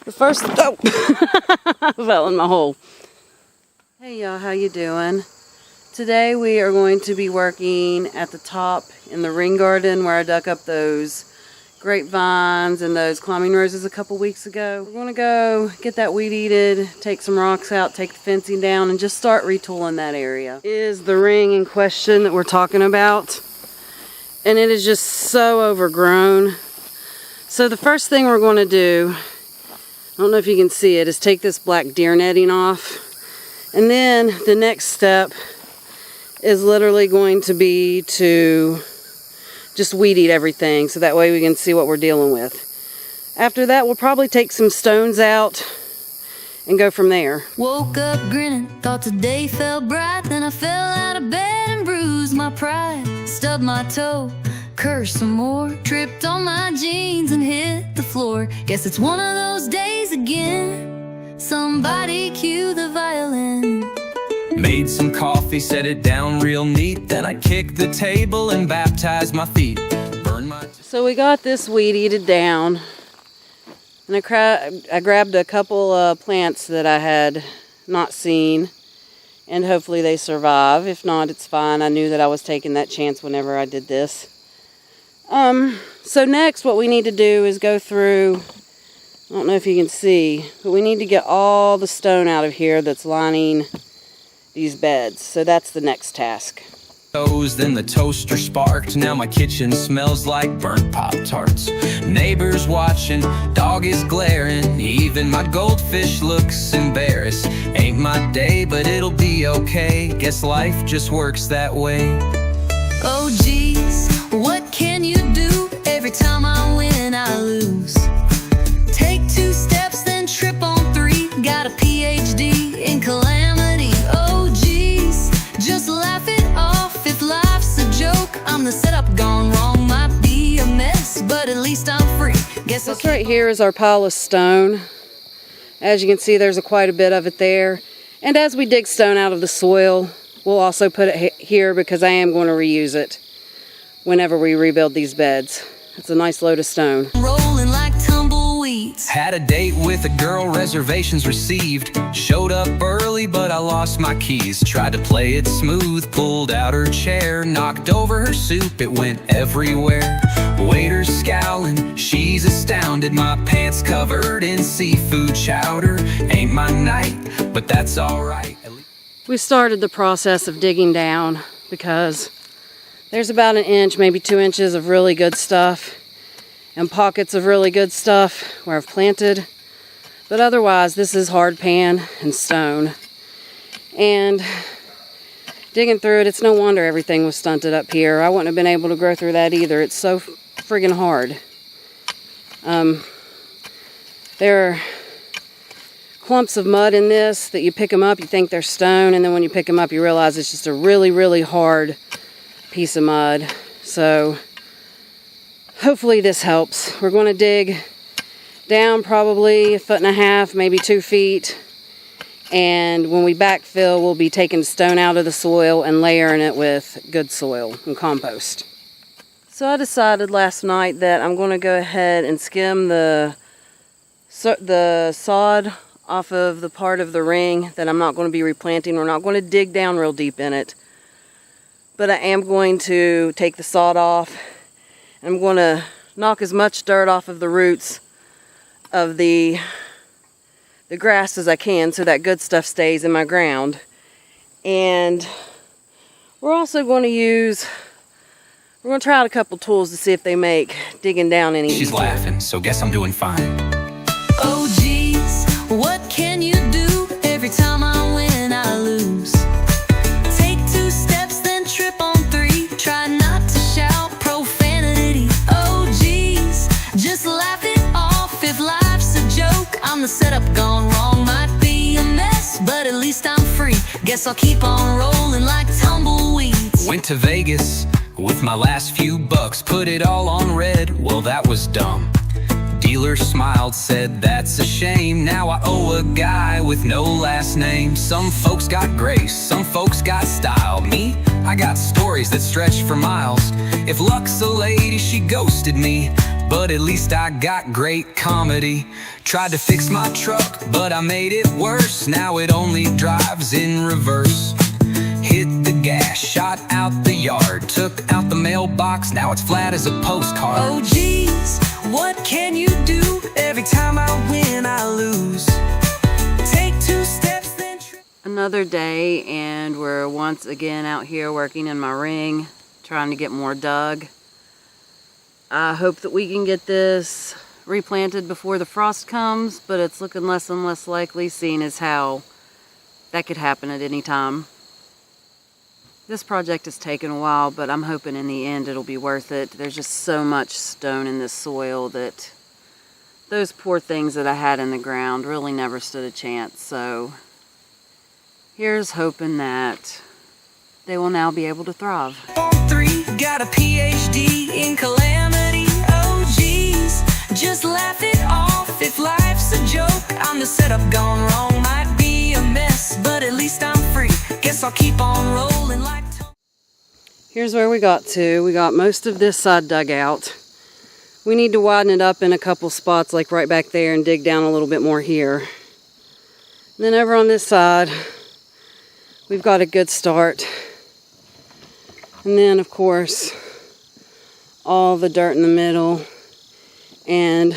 The first, oh, I fell in my hole. Hey y'all, how you doing? Today we are going to be working at the top in the ring garden where I dug up those grapevines and those climbing roses a couple weeks ago. We're going to go get that weed eated, take some rocks out, take the fencing down, and just start retooling that area. Is the ring in question that we're talking about, and it is just so overgrown. So the first thing we're going to do, I don't know if you can see it, is take this black deer netting off. And then the next step is literally going to be to just weed eat everything so that way we can see what we're dealing with. After that, we'll probably take some stones out and go from there. Woke up grinning, thought today felt bright. Then I fell out of bed and bruised my pride. Stubbed my toe, cursed some more. Tripped on my jeans and hit the floor. Guess it's one of those days again. Somebody cue the violin. Made some coffee, set it down real neat. Then I kicked the table and baptized my feet. Burned my... So we got this weed eated down. And I grabbed a couple plants that I had not seen. And hopefully they survive. If not, it's fine. I knew that I was taking that chance whenever I did this. So next what we need to do is go through... I don't know if you can see, but we need to get all the stone out of here that's lining these beds. So that's the next task. Then the toaster sparked. Now my kitchen smells like burnt Pop-Tarts. Neighbors watching, dog is glaring. Even my goldfish looks embarrassed. Ain't my day, but it'll be okay. Guess life just works that way. Oh geez, what can you do? Every time I win, I lose. Take 2 steps, then trip on 3. Got a PhD in calamity. Oh geez, just laugh it off. If life's a joke, I'm the setup gone wrong. Might be a mess, but at least I'm free. Guess this right here is our pile of stone. As you can see, there's quite a bit of it there. And as we dig stone out of the soil, we'll also put it here because I am going to reuse it whenever we rebuild these beds. It's a nice load of stone. Rolling like tumbleweeds. Had a date with a girl, reservations received. Showed up early, but I lost my keys. Tried to play it smooth, pulled out her chair. Knocked over her soup, it went everywhere. Waiter's scowling, she's astounded. My pants covered in seafood chowder. Ain't my night, but that's alright. We started the process of digging down because there's about 1 inch, maybe 2 inches of really good stuff and pockets of really good stuff where I've planted. But otherwise, this is hard pan and stone. And digging through it, it's no wonder everything was stunted up here. I wouldn't have been able to grow through that either. It's so friggin' hard. There are clumps of mud in this that you pick them up, you think they're stone, and then when you pick them up, you realize it's just a really, really hard piece of mud. So hopefully this helps. We're going to dig down probably 1.5 feet, maybe 2 feet, and when we backfill, we'll be taking stone out of the soil and layering it with good soil and compost. So I decided last night that I'm going to go ahead and skim the sod off of the part of the ring that I'm not going to be replanting. We're not going to dig down real deep in it. But I am going to take the sod off. I'm going to knock as much dirt off of the roots of the grass as I can so that good stuff stays in my ground. And we're also going to try out a couple tools to see if they make digging down any easier. She's laughing, so guess I'm doing fine. Oh geez, what can you do? Every time I win, I lose. Take 2 steps, then trip on 3. Try not to shout profanity. Oh geez, just laugh it off. If life's a joke, I'm the setup gone wrong. Might be a mess, but at least I'm free. Guess I'll keep on rolling like tumbleweeds. Went to Vegas with my last few bucks. Put it all on red, well that was dumb. Dealer smiled, said that's a shame. Now I owe a guy with no last name. Some folks got grace, some folks got style. Me, I got stories that stretch for miles. If luck's a lady, she ghosted me. but at least I got great comedy. Tried to fix my truck, but I made it worse. Now it only drives in reverse. Hit the gas, shot out the yard, took out the mailbox, now it's flat as a postcard. Oh geez, what can you do? Every time I win, I lose. Take 2 steps, then Another day, and we're once again out here working in my ring, trying to get more dug. I hope that we can get this replanted before the frost comes, but it's looking less and less likely, seeing as how that could happen at any time. This project has taken a while, but I'm hoping in the end it'll be worth it. There's just so much stone in this soil that those poor things that I had in the ground really never stood a chance. So here's hoping that they will now be able to thrive. on 3, got a PhD in calamity. Oh geez, just laugh it off. If life's a joke, I'm the setup gone wrong. Might be a mess, but at least I'm free. Guess I'll keep on rolling like. Here's where we got to. We got most of this side dug out. We need to widen it up in a couple spots, like right back there, and dig down a little bit more here. And then over on this side, we've got a good start. And then, of course, all the dirt in the middle and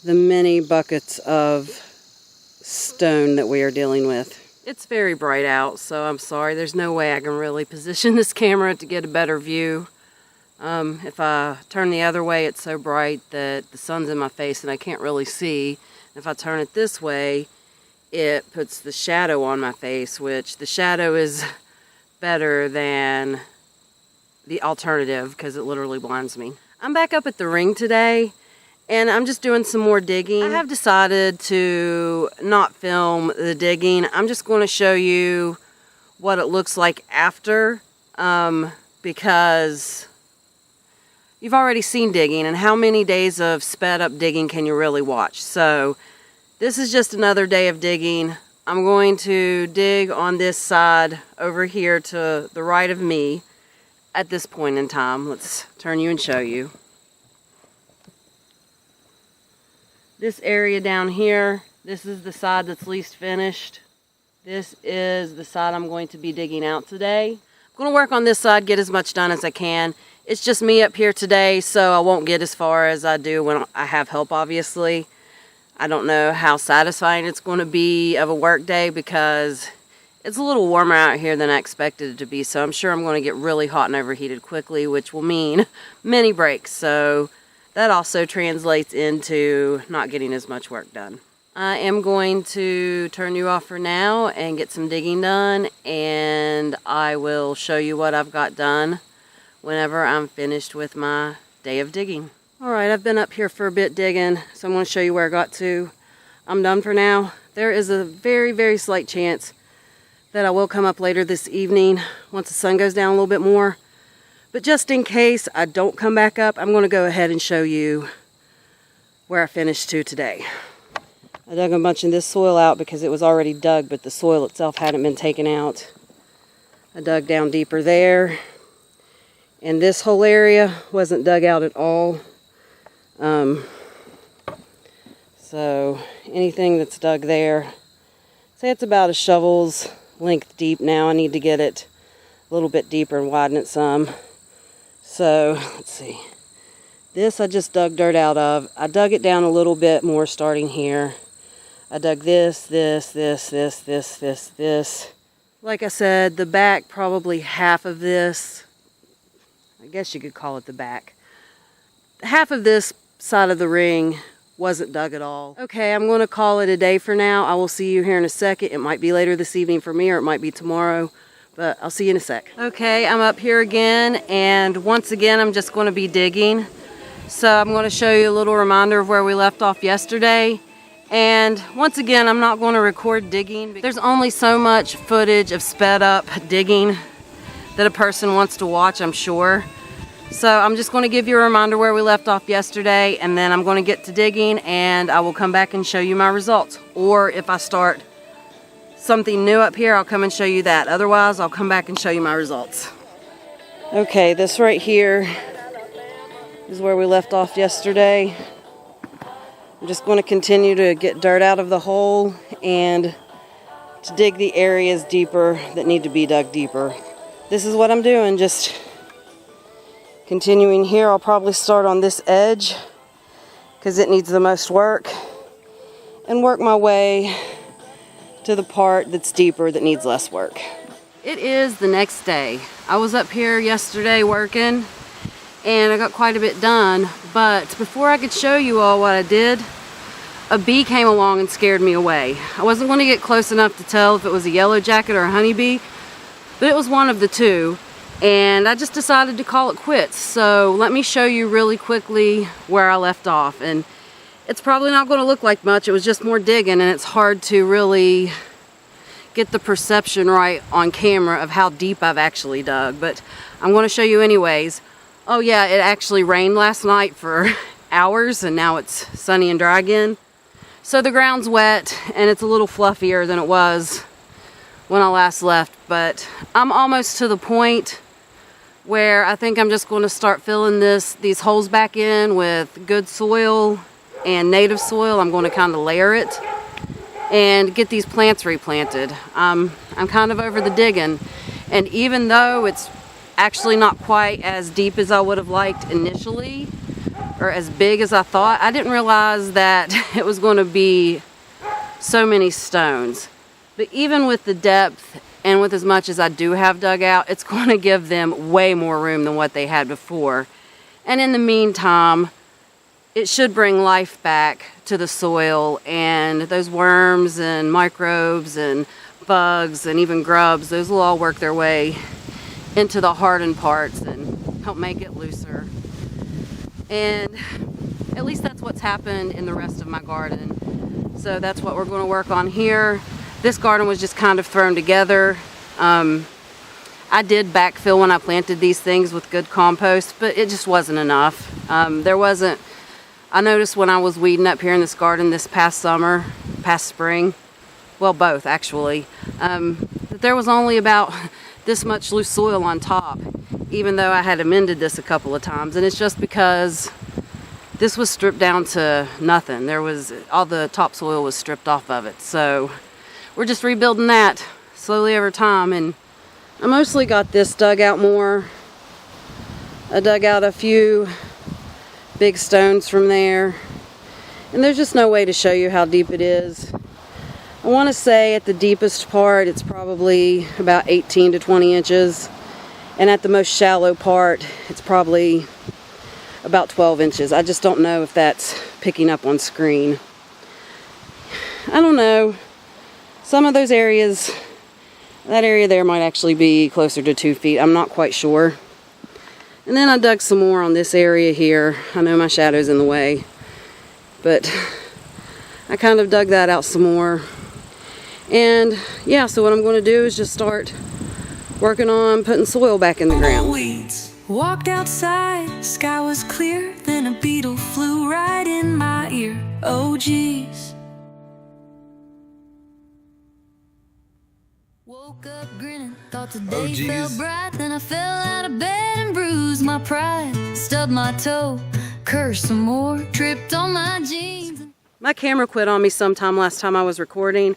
the many buckets of stone that we are dealing with. It's very bright out, so I'm sorry. There's no way I can really position this camera to get a better view. If I turn the other way, it's so bright that the sun's in my face and I can't really see. If I turn it this way, it puts the shadow on my face, which the shadow is better than the alternative because it literally blinds me. I'm back up at the ring today, and I'm just doing some more digging. I have decided to not film the digging. I'm just going to show you what it looks like after, because you've already seen digging, and how many days of sped up digging can you really watch? So this is just another day of digging. I'm going to dig on this side over here to the right of me at this point in time. Let's turn you and show you. This area down here, this is the side that's least finished. This is the side I'm going to be digging out today. I'm going to work on this side, get as much done as I can. It's just me up here today, so I won't get as far as I do when I have help, obviously. I don't know how satisfying it's going to be of a work day because it's a little warmer out here than I expected it to be, so I'm sure I'm going to get really hot and overheated quickly, which will mean many breaks. So that also translates into not getting as much work done. I am going to turn you off for now and get some digging done, and I will show you what I've got done whenever I'm finished with my day of digging. Alright, I've been up here for a bit digging, so I'm going to show you where I got to. I'm done for now. There is a very, very slight chance that I will come up later this evening once the sun goes down a little bit more. But just in case I don't come back up, I'm going to go ahead and show you where I finished to today. I dug a bunch of this soil out because it was already dug, but the soil itself hadn't been taken out. I dug down deeper there. And this whole area wasn't dug out at all. So anything that's dug there, say it's about a shovel's length deep now. I need to get it a little bit deeper and widen it some. So let's see. This I just dug dirt out of. I dug it down a little bit more starting here. I dug this. Like I said, the back, probably half of this, I guess you could call it the back. Half of this side of the ring wasn't dug at all. Okay, I'm going to call it a day for now. I will see you here in a second. It might be later this evening for me, or it might be tomorrow, but I'll see you in a sec. Okay, I'm up here again, and once again, I'm just going to be digging. So I'm going to show you a little reminder of where we left off yesterday. And once again, I'm not going to record digging. There's only so much footage of sped up digging that a person wants to watch, I'm sure. So I'm just going to give you a reminder where we left off yesterday, and then I'm going to get to digging, and I will come back and show you my results. Or if I start something new up here, I'll come and show you that. Otherwise, I'll come back and show you my results. Okay, this right here This is where we left off yesterday. I'm just going to continue to get dirt out of the hole and to dig the areas deeper that need to be dug deeper. This is what I'm doing, just continuing here. I'll probably start on this edge because it needs the most work and work my way to the part that's deeper that needs less work. It is the next day. I was up here yesterday working and I got quite a bit done, but before I could show you all what I did, a bee came along and scared me away. I wasn't going to get close enough to tell if it was a yellow jacket or a honeybee, but it was one of the two, and I just decided to call it quits. So let me show you really quickly where I left off, and it's probably not going to look like much. It was just more digging, and it's hard to really get the perception right on camera of how deep I've actually dug, but I'm going to show you anyways. Oh yeah, it actually rained last night for hours and now it's sunny and dry again. So the ground's wet and it's a little fluffier than it was when I last left, but I'm almost to the point where I think I'm just going to start filling these holes back in with good soil and native soil. I'm going to kind of layer it and get these plants replanted. I'm kind of over the digging, and even though it's actually not quite as deep as I would have liked initially, or as big as I thought, I didn't realize that it was going to be so many stones. But even with the depth and with as much as I do have dug out, it's going to give them way more room than what they had before. And in the meantime, it should bring life back to the soil, and those worms and microbes and bugs and even grubs, those will all work their way into the hardened parts and help make it looser. And at least that's what's happened in the rest of my garden. So that's what we're going to work on here. This garden was just kind of thrown together. I did backfill when I planted these things with good compost, but it just wasn't enough. I noticed when I was weeding up here in this garden this past spring, well, both actually, that there was only about this much loose soil on top, even though I had amended this a couple of times. And it's just because this was stripped down to nothing. All the topsoil was stripped off of it. So we're just rebuilding that slowly over time. And I mostly got this dug out more. I dug out a few big stones from there. And there's just no way to show you how deep it is. I want to say at the deepest part it's probably about 18 to 20 inches, and at the most shallow part it's probably about 12 inches. I just don't know if that's picking up on screen. I don't know. Some of those areas, that area there might actually be closer to 2 feet. I'm not quite sure. And then I dug some more on this area here. I know my shadow's in the way, but I kind of dug that out some more. And yeah, so what I'm going to do is just start working on putting soil back in the ground. Weeds. Walked outside, sky was clear, then a beetle flew right in my ear. Oh geez. Woke up grinning, thought today felt bright, then I fell out of bed and bruised my pride. Stubbed my toe, cursed some more, tripped on my jeans. My camera quit on me sometime last time I was recording.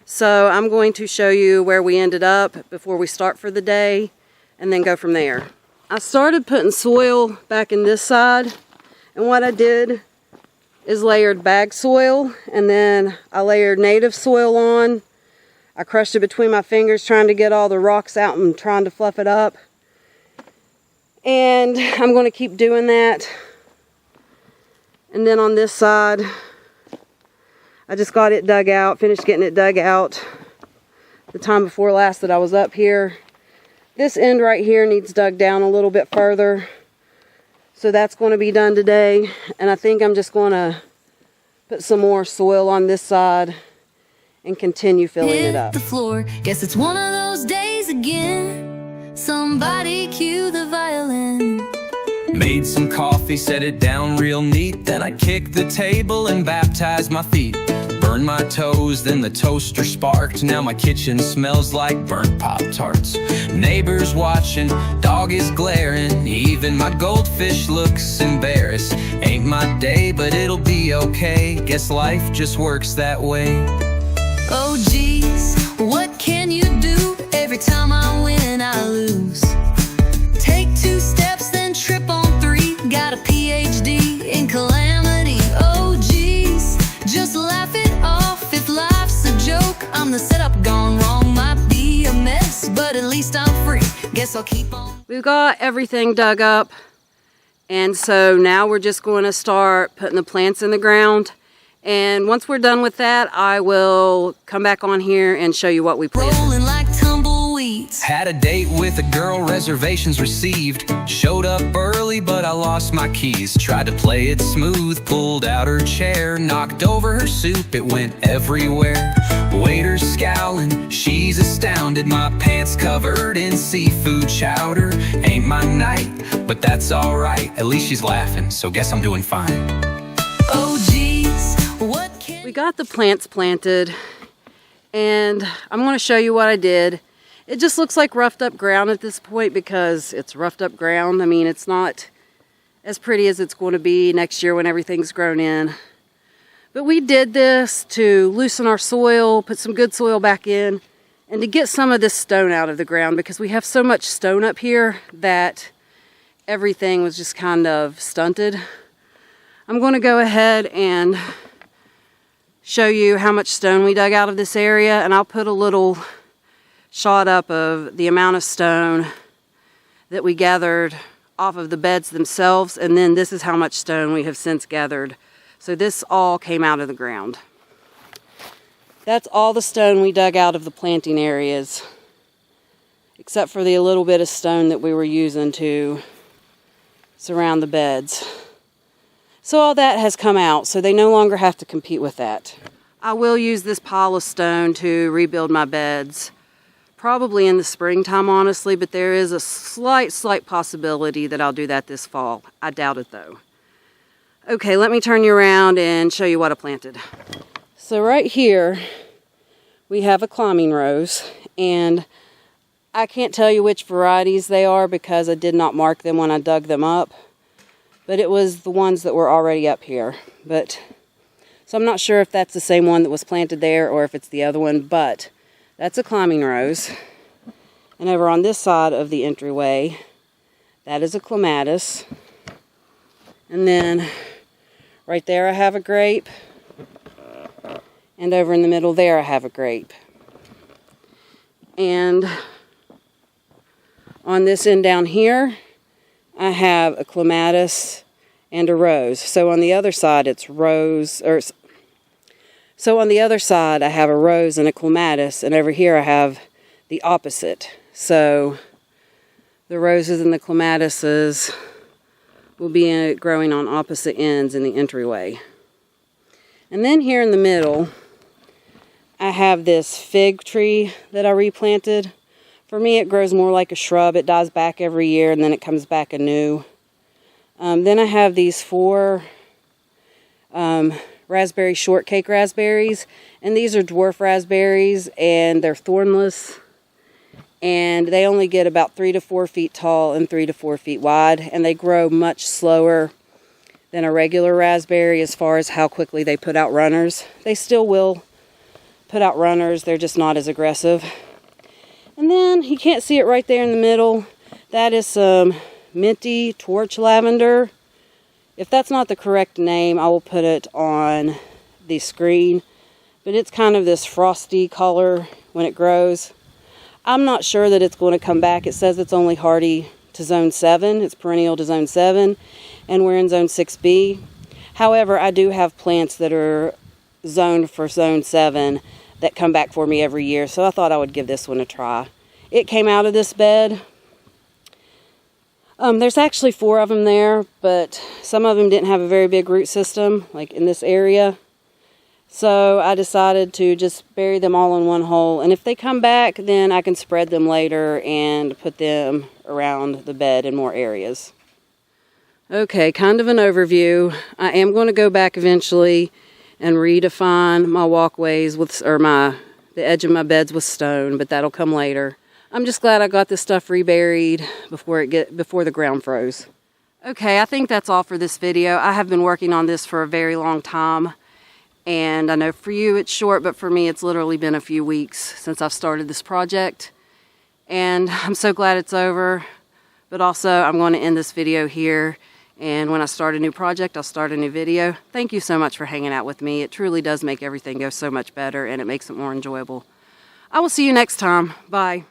So I'm going to show you where we ended up before we start for the day and then go from there. I started putting soil back in this side, and what I did is layered bag soil, and then I layered native soil on. I crushed it between my fingers trying to get all the rocks out and trying to fluff it up. And I'm going to keep doing that. And then on this side, I just got it dug out, finished getting it dug out the time before last that I was up here. This end right here needs dug down a little bit further. So that's going to be done today. And I think I'm just going to put some more soil on this side and continue filling it up. The floor, guess it's one of those days again. Somebody cue the violin. Made some coffee, set it down real neat. Then I kicked the table and baptized my feet. burned my toes, then the toaster sparked. Now my kitchen smells like burnt Pop-Tarts. Neighbors watching, dog is glaring, even my goldfish looks embarrassed. Ain't my day, but it'll be okay. Guess life just works that way. Oh geez, what can you do? Every time I win, I lose. Take 2 steps, then trip on 3. Got a PhD in calamity. Oh geez, just laugh it off. If life's a joke, I'm the setup gone wrong. Might be a mess, but at least I'm free. Guess I'll keep on. We've got everything dug up, and so now we're just going to start putting the plants in the ground. And once we're done with that, I will come back on here and show you what we planted. Rolling like tumbleweeds. Had a date with a girl, reservations received. Showed up early, but I lost my keys. Tried to play it smooth, pulled out her chair, knocked over her soup, it went everywhere. Waiter's scowling, she's astounded. My pants covered in seafood chowder. Ain't my night, but that's alright. At least she's laughing, so guess I'm doing fine. Oh geez, what can We got the plants planted, and I'm going to show you what I did. It just looks like roughed up ground at this point because it's roughed up ground. I mean, it's not as pretty as it's going to be next year when everything's grown in. But we did this to loosen our soil, put some good soil back in, and to get some of this stone out of the ground because we have so much stone up here that everything was just kind of stunted. I'm going to go ahead and show you how much stone we dug out of this area, and I'll put a little shot up of the amount of stone that we gathered off of the beds themselves, and then this is how much stone we have since gathered. So this all came out of the ground. That's all the stone we dug out of the planting areas, except for the little bit of stone that we were using to surround the beds. So all that has come out, so they no longer have to compete with that. I will use this pile of stone to rebuild my beds, probably in the springtime, honestly, but there is a slight possibility that I'll do that this fall. I doubt it, though. Okay, let me turn you around and show you what I planted. So right here, we have a climbing rose, and I can't tell you which varieties they are because I did not mark them when I dug them up. But it was the ones that were already up here. So I'm not sure if that's the same one that was planted there or if it's the other one, but that's a climbing rose. And over on this side of the entryway, that is a clematis. And then right there I have a grape. And over in the middle there I have a grape. And on this end down here, I have a clematis and a rose. So on the other side it's so on the other side I have a rose and a clematis, and over here I have the opposite. So the roses and the clematises will be growing on opposite ends in the entryway. And then here in the middle I have this fig tree that I replanted. For me, it grows more like a shrub. It dies back every year, and then it comes back anew. Then I have these 4 raspberry shortcake raspberries, and these are dwarf raspberries, and they're thornless, and they only get about 3 to 4 feet tall and 3 to 4 feet wide, and they grow much slower than a regular raspberry as far as how quickly they put out runners. They still will put out runners, they're just not as aggressive. And then, you can't see it right there in the middle, that is some minty torch lavender. If that's not the correct name, I will put it on the screen. But it's kind of this frosty color when it grows. I'm not sure that it's going to come back. It says it's only hardy to zone 7. It's perennial to zone 7. And we're in zone 6B. However, I do have plants that are zoned for zone 7 that come back for me every year, so I thought I would give this one a try. It came out of this bed. There's actually 4 of them there, but some of them didn't have a very big root system, like in this area. So I decided to just bury them all in one hole, and if they come back, then I can spread them later and put them around the bed in more areas. Okay, kind of an overview. I am going to go back eventually and redefine my walkways with, or the edge of my beds with stone, but that'll come later. I'm just glad I got this stuff reburied before the ground froze. Okay, I think that's all for this video. I have been working on this for a very long time, and I know for you it's short, but for me it's literally been a few weeks since I've started this project, and I'm so glad it's over. But also, I'm going to end this video here, and when I start a new project, I'll start a new video. Thank you so much for hanging out with me. It truly does make everything go so much better, and it makes it more enjoyable. I will see you next time. Bye.